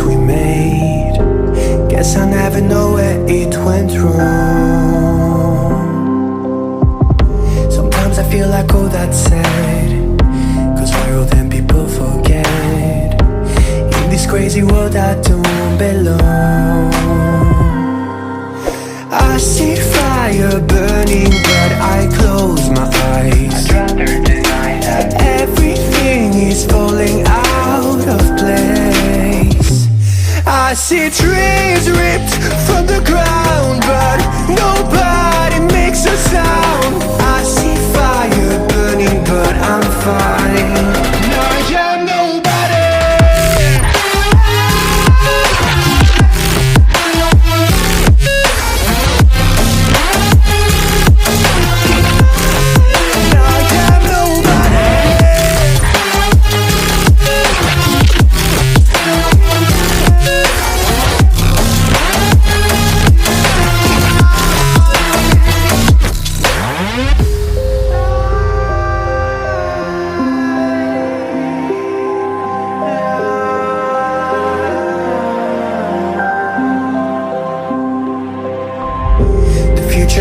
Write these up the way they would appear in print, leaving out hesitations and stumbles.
we made. Guess I'll never know where it went wrong. Sometimes I feel like all that's sad, 'cause viral then people forget. In this crazy world I don't belong. I see fire burning but I close my eyes. I'd rather deny that. Everything is falling out of place. I see trees ripped from the ground, but nobody makes a sound. I see fire burning, but I'm fine. I am nobody.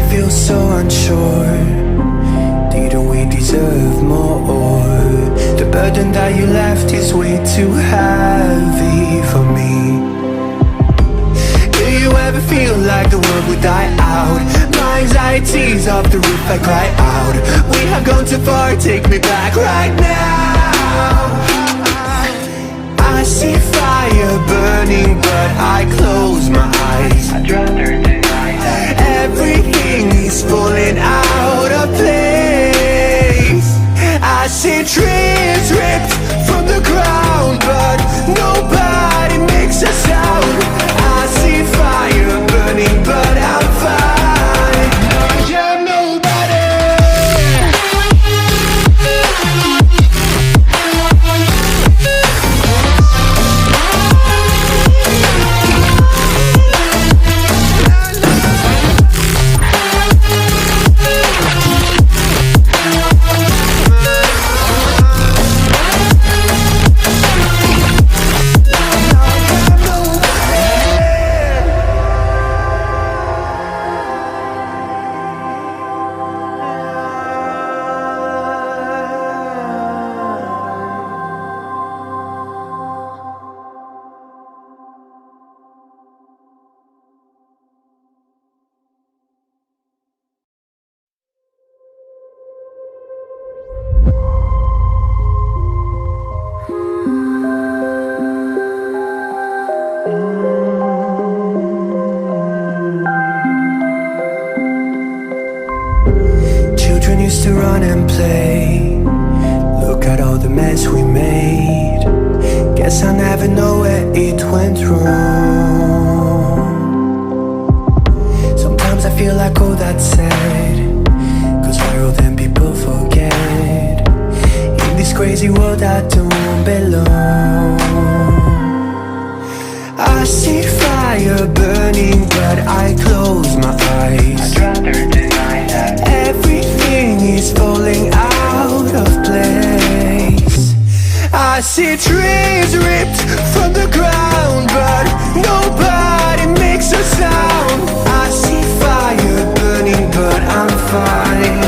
Feels so unsure. Didn't we deserve more? The burden that you left is way too heavy for me. Do you ever feel like the world would die out? My anxiety's off the roof, I cry out. We have gone too far, take me back right now. I see fire burning, but I close my eyes. I'd rather deny that. Everything is falling out of place. I see trees ripped from the ground, but nobody makes a sound. I see fire burning, but I'm fine. I am nobody. Children used to run and play. Look at all the mess we made. Guess I'll never know where it went wrong. Sometimes I feel like all that's sad, 'cause viral then people forget. In this crazy world I don't belong. I see fire burning, but I close my eyes. I'd rather deny that. Everything is falling out of place. I see trees ripped from the ground, but nobody makes a sound. I see fire burning, but I'm fine.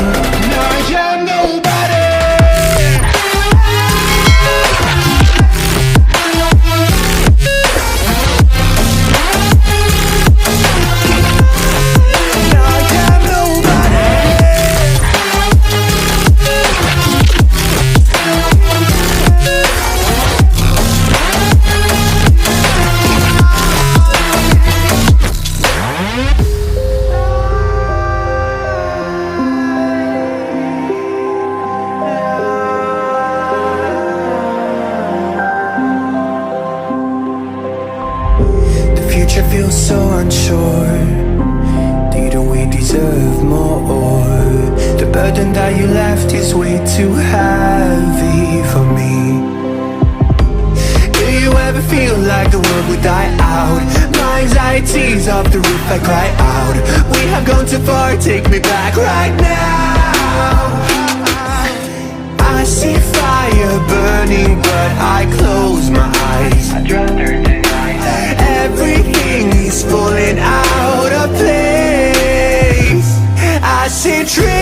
I am nobody. Feels so unsure. Didn't we deserve more? The burden that you left is way too heavy for me. Do you ever feel like the world would die out? My anxiety's off the roof, I cry out. We have gone too far, take me back right now. I see fire burning, but I close my eyes. I'd rather deny that. see trees